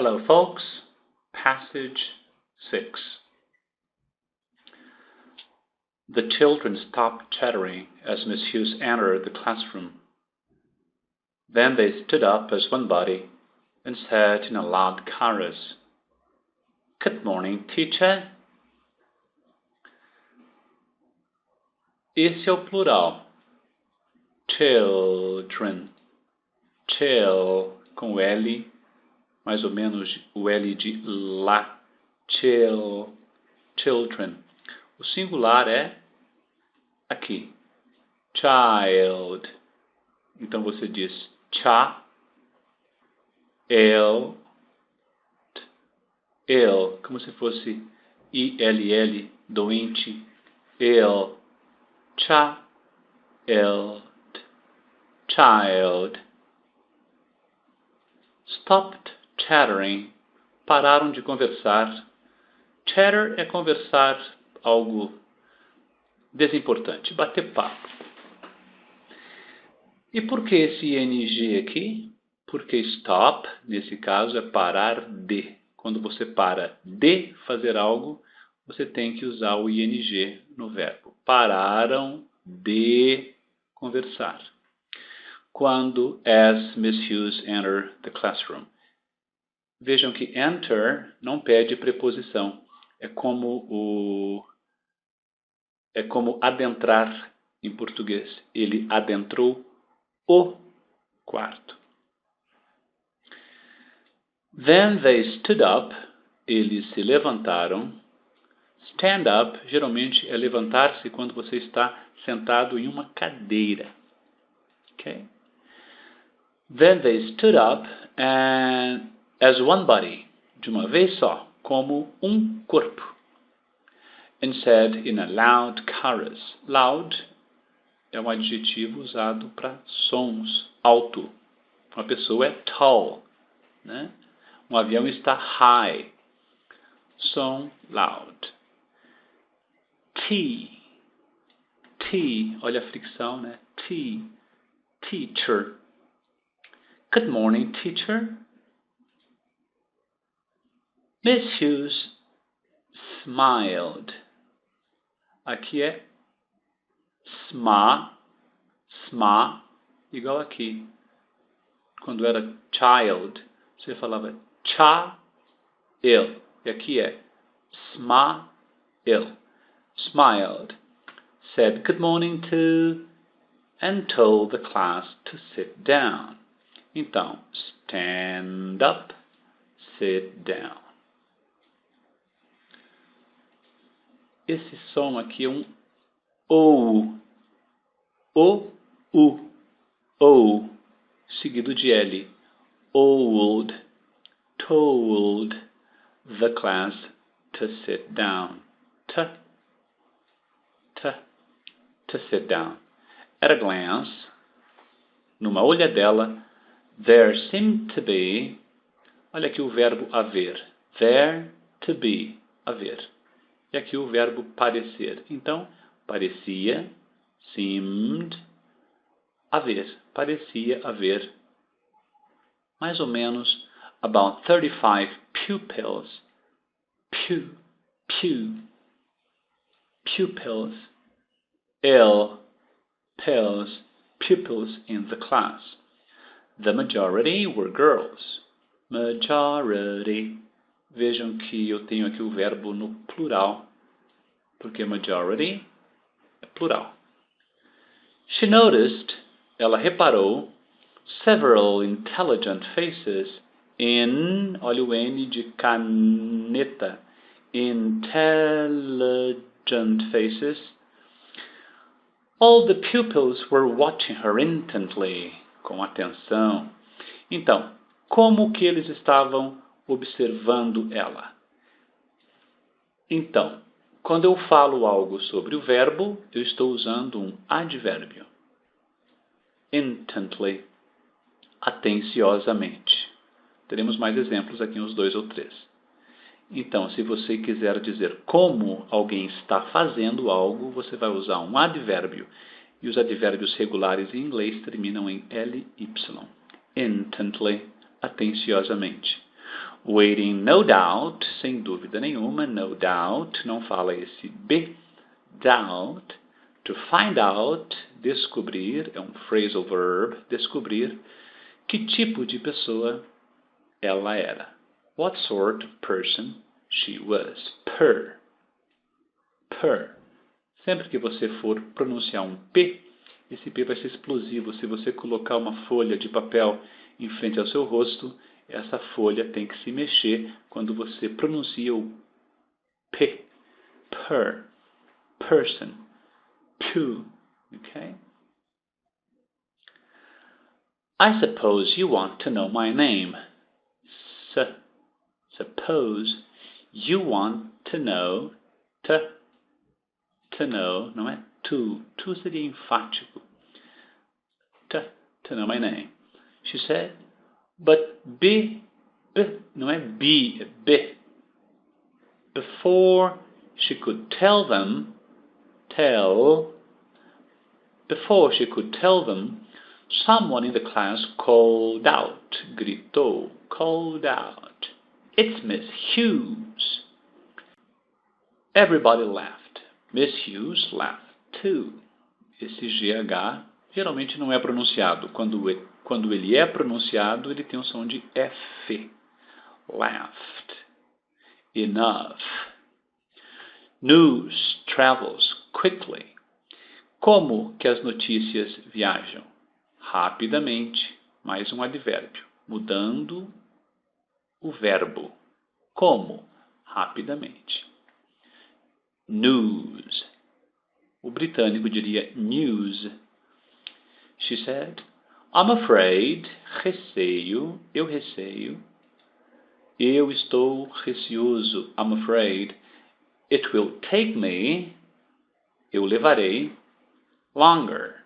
Hello, folks. Passage 6. The children stopped chattering as Miss Hughes entered the classroom. Then they stood up as one body and said in a loud chorus, "Good morning, teacher." Esse é o plural. Children. Com o L, mais ou menos o L de lá. Children. O singular é aqui. Child. Então você diz il, como se fosse ILL, doente. Child. Stopped chattering. Pararam de conversar. Chatter é conversar algo desimportante, bater papo. E por que esse ing aqui? Porque stop, nesse caso, é parar de. Quando você para de fazer algo, você tem que usar o ing no verbo. Pararam de conversar. Quando as Miss Hughes entered the classroom. Vejam que enter não pede preposição. É como adentrar em português. Ele adentrou o quarto. Then they stood up. Eles se levantaram. Stand up geralmente é levantar-se quando você está sentado em uma cadeira. Okay? Then they stood up and as one body, de uma vez só, como um corpo. And said in a loud chorus. Loud é um adjetivo usado para sons, alto. Uma pessoa é tall, né? Um avião está high. Som loud. T, olha a fricção, né? Teacher. Good morning, teacher. Miss Hughes smiled. Aqui é sma, igual aqui. Quando era child, você falava child. E aqui é smiled. Said good morning to, and told the class to sit down. Então, stand up, sit down. Esse som aqui é um ou, seguido de L. Old, told the class to sit down. To sit down. At a glance, numa olhadela, there seemed to be, olha aqui o verbo haver. There to be, haver. E aqui o verbo parecer. Então, parecia, seemed, haver. Parecia haver mais ou menos about 35 pupils. Pupils. Pupils in the class. The majority were girls. Majority. Vejam que eu tenho aqui o verbo no plural, porque majority é plural. She noticed, ela reparou, several intelligent faces in, olha o N de caneta, intelligent faces. All the pupils were watching her intently, com atenção. Então, como que eles estavam observando ela? Então, quando eu falo algo sobre o verbo, eu estou usando um advérbio. Intently, atenciosamente. Teremos mais exemplos aqui, uns 2 ou 3. Então, se você quiser dizer como alguém está fazendo algo, você vai usar um advérbio. E os advérbios regulares em inglês terminam em ly. Intently, atenciosamente. Waiting, no doubt, sem dúvida nenhuma, no doubt, não fala esse B, doubt. To find out, descobrir, é um phrasal verb, descobrir que tipo de pessoa ela era. What sort of person she was. Per. Sempre que você for pronunciar um P, esse P vai ser explosivo. Se você colocar uma folha de papel em frente ao seu rosto, essa folha tem que se mexer quando você pronuncia o P. Per. Person. To. Okay? I suppose you want to know my name. Suppose you want to know. To know, não é to. To seria enfático. To know my name. She said, but B, não é B, é B. Before she could tell them, someone in the class called out, gritou, called out, it's Miss Hughes. Everybody laughed. Miss Hughes laughed too. Esse GH geralmente não é pronunciado. Quando ele é pronunciado, ele tem o som de F. Laughed. Enough. News travels quickly. Como que as notícias viajam? Rapidamente. Mais um advérbio. Mudando o verbo. Como? Rapidamente. News. O britânico diria news. She said, I'm afraid, receio, eu receio. Eu estou receoso, I'm afraid. It will take me, eu levarei, longer,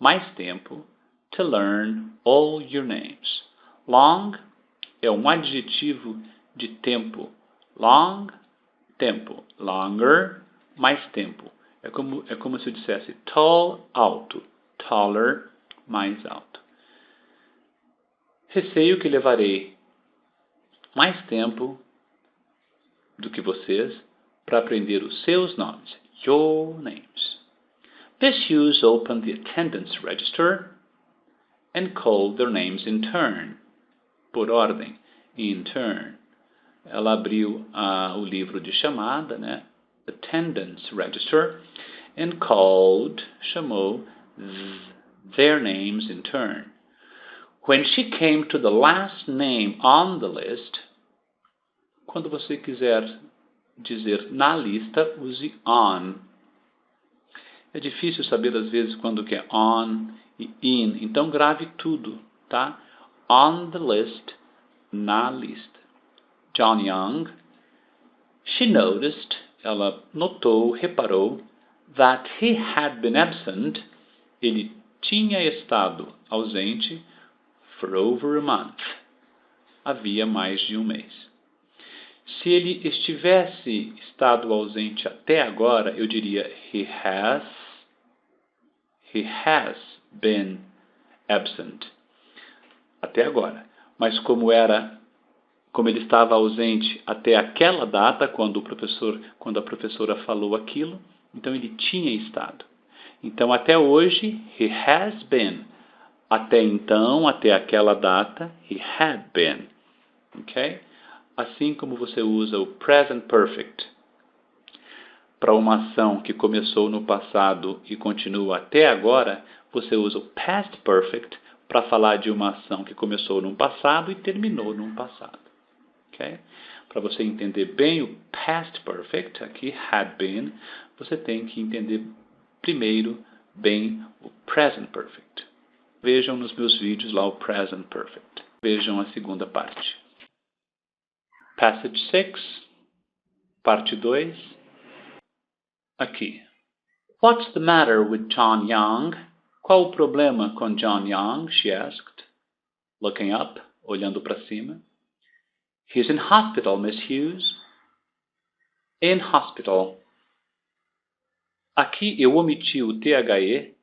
mais tempo, to learn all your names. Long é um adjetivo de tempo. Long, tempo. Longer, mais tempo. É como se eu dissesse tall, alto. Taller, mais alto. Receio que levarei mais tempo do que vocês para aprender os seus nomes. Your names. Miss Hughes opened the attendance register and called their names in turn. Por ordem. In turn. Ela abriu o livro de chamada, né? Attendance register, and called, chamou, their names in turn. When she came to the last name on the list, quando você quiser dizer na lista, use on. É difícil saber às vezes quando que é on e in, então grave tudo, tá? On the list, na lista. John Young, she noticed, ela notou, reparou, that he had been absent, ele tinha estado ausente, for over a month, havia mais de um mês. Se ele estivesse estado ausente até agora, eu diria he has been absent. Até agora. Mas como ele estava ausente até aquela data, quando a professora falou aquilo, então ele tinha estado. Então até hoje, he has been. Até então, até aquela data, he had been. Ok? Assim como você usa o present perfect para uma ação que começou no passado e continua até agora, você usa o past perfect para falar de uma ação que começou no passado e terminou no passado. Okay? Para você entender bem o past perfect, aqui had been, você tem que entender primeiro bem o present perfect. Vejam nos meus vídeos lá o present perfect. Vejam a segunda parte. Passage 6, parte 2. Aqui. What's the matter with John Young? Qual o problema com John Young? She asked, looking up, olhando para cima. He's in hospital, Miss Hughes. In hospital. Aqui eu omiti o THE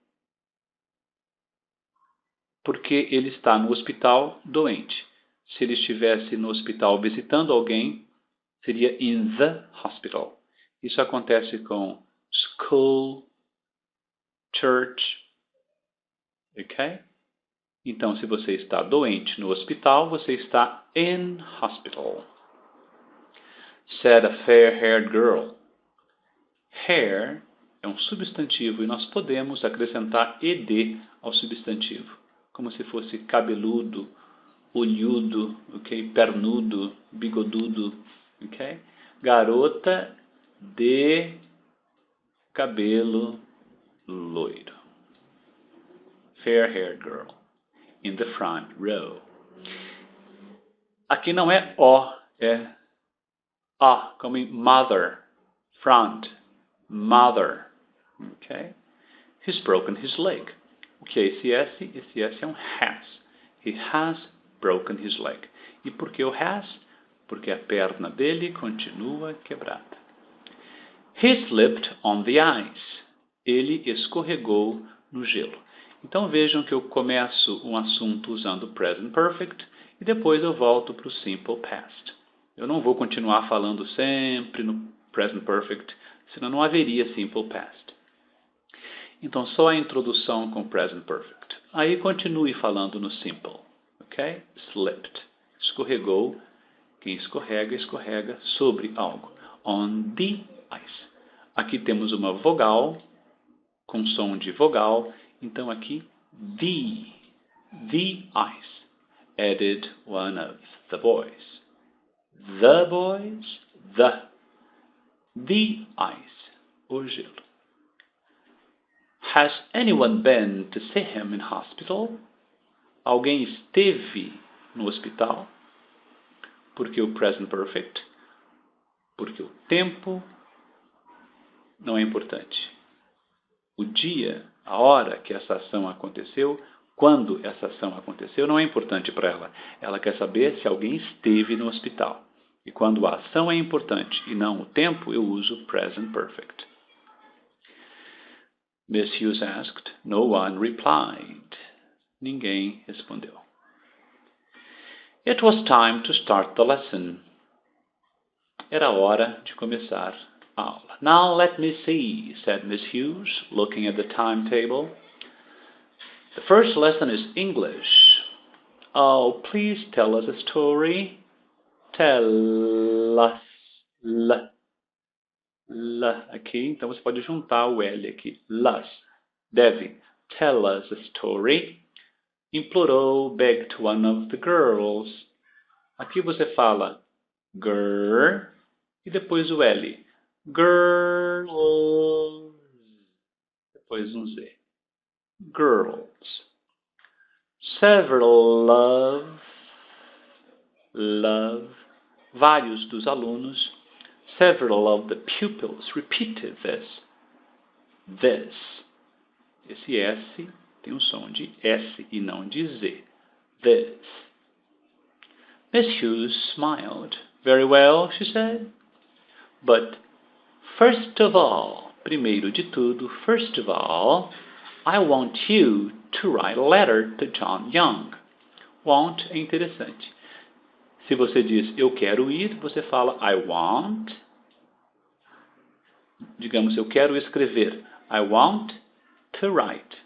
porque ele está no hospital doente. Se ele estivesse no hospital visitando alguém, seria in the hospital. Isso acontece com school, church, ok? Então, se você está doente no hospital, você está in hospital. Said a fair-haired girl. Hair é um substantivo e nós podemos acrescentar ed ao substantivo, como se fosse cabeludo, olhudo, ok? Pernudo, bigodudo, ok? Garota de cabelo loiro. Fair-haired girl. In the front row. Aqui não é O, é A, como em mother, front, mother. Okay? He's broken his leg. O que é esse S? Esse S é um has. He has broken his leg. E por que o has? Porque a perna dele continua quebrada. He slipped on the ice. Ele escorregou no gelo. Então vejam que eu começo um assunto usando o present perfect e depois eu volto para o simple past. Eu não vou continuar falando sempre no present perfect, senão não haveria simple past. Então só a introdução com present perfect. Aí continue falando no simple, ok? Slipped. Escorregou. Quem escorrega, escorrega sobre algo. On the ice. Aqui temos uma vogal com som de vogal. Então aqui, the ice. Added one of the boys. The boys, the ice, o gelo. Has anyone been to see him in hospital? Alguém esteve no hospital? Porque o present perfect, porque o tempo não é importante. O dia, a hora que essa ação aconteceu, quando essa ação aconteceu, não é importante para ela. Ela quer saber se alguém esteve no hospital. E quando a ação é importante e não o tempo, eu uso present perfect. Miss Hughes asked. No one replied. Ninguém respondeu. It was time to start the lesson. Era hora de começar a aula. Now let me see, said Miss Hughes, looking at the timetable. The first lesson is English. Oh, please tell us a story. Tell us. L aqui, então você pode juntar o L aqui. Us. Deve. Tell us a story. Implorou, begged one of the girls. Aqui você fala girl e depois o L. Girls. Depois um Z. Girls. Several love. Vários dos alunos. Several of the pupils repeated this. This. Esse S tem um som de S e não de Z. This. Miss Hughes smiled. Very well, she said. But first of all, primeiro de tudo, first of all, I want you to write a letter to John Young. Want é interessante. Se você diz eu quero ir, você fala I want. Digamos, eu quero escrever. I want to write.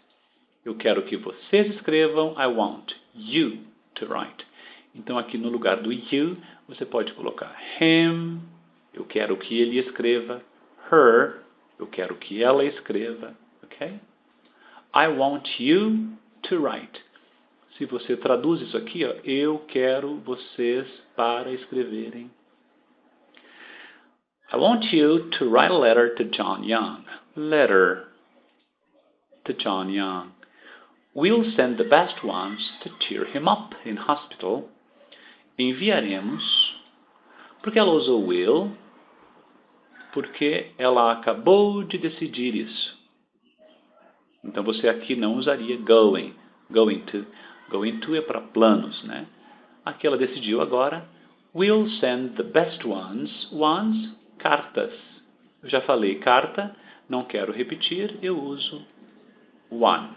Eu quero que vocês escrevam. I want you to write. Então, aqui no lugar do you, você pode colocar him. Eu quero que ele escreva. Her. Eu quero que ela escreva. Ok? I want you to write. Se você traduz isso aqui, ó, eu quero vocês para escreverem. I want you to write a letter to John Young. Letter to John Young. We'll send the best ones to cheer him up in hospital. Enviaremos. Porque ela usou will? Porque ela acabou de decidir isso. Então você aqui não usaria going. Going to. Going to é para planos, né? Aqui ela decidiu agora. We'll send the best ones. Ones, cartas. Eu já falei carta, não quero repetir, eu uso one.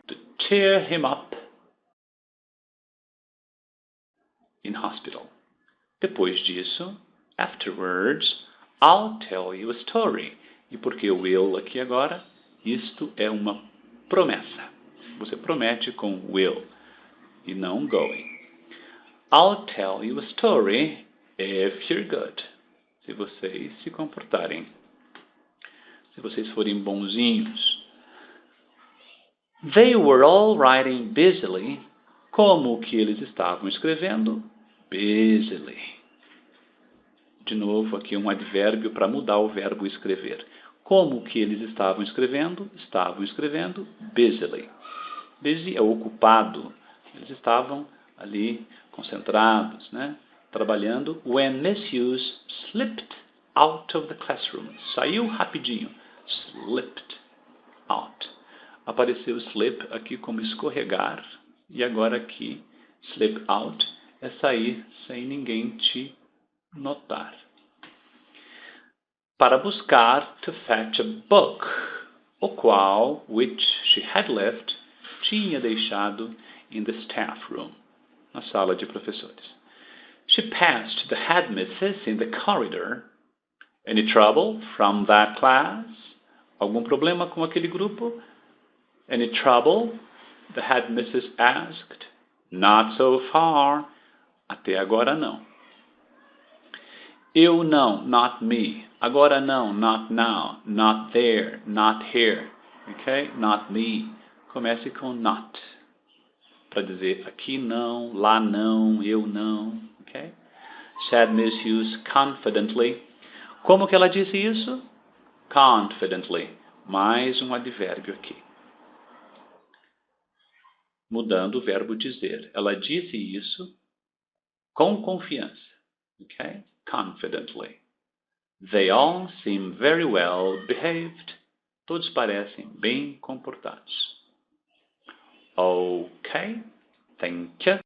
To cheer him up. in hospital. Depois disso, afterwards, I'll tell you a story. E porque o will aqui agora, isto é uma promessa. Você promete com will e não going. I'll tell you a story if you're good. Se vocês se comportarem. Se vocês forem bonzinhos. They were all writing busily. Como que eles estavam escrevendo? Busily. De novo, aqui um advérbio para mudar o verbo escrever. Como que eles estavam escrevendo? Estavam escrevendo busily. Busy é ocupado. Eles estavam ali concentrados, né? Trabalhando. When Miss Hughes slipped out of the classroom. Saiu rapidinho. Slipped out. Apareceu slip aqui como escorregar. E agora aqui, slip out é sair sem ninguém te notar. Para buscar, to fetch a book, o qual, which she had left, tinha deixado in the staff room, na sala de professores. She passed the headmistress in the corridor. Any trouble from that class? Algum problema com aquele grupo? Any trouble? The headmistress asked. Not so far. Até agora não. Eu não, not me. Agora não, not now. Not there, not here. Okay? Not me. Comece com not. Para dizer aqui não, lá não, eu não. Okay? Said Miss Hughes confidently. Como que ela disse isso? Confidently. Mais um advérbio aqui. Mudando o verbo dizer. Ela disse isso com confiança. Okay? Confidently. They all seem very well behaved. Todos parecem bem comportados. Okay? Thank you.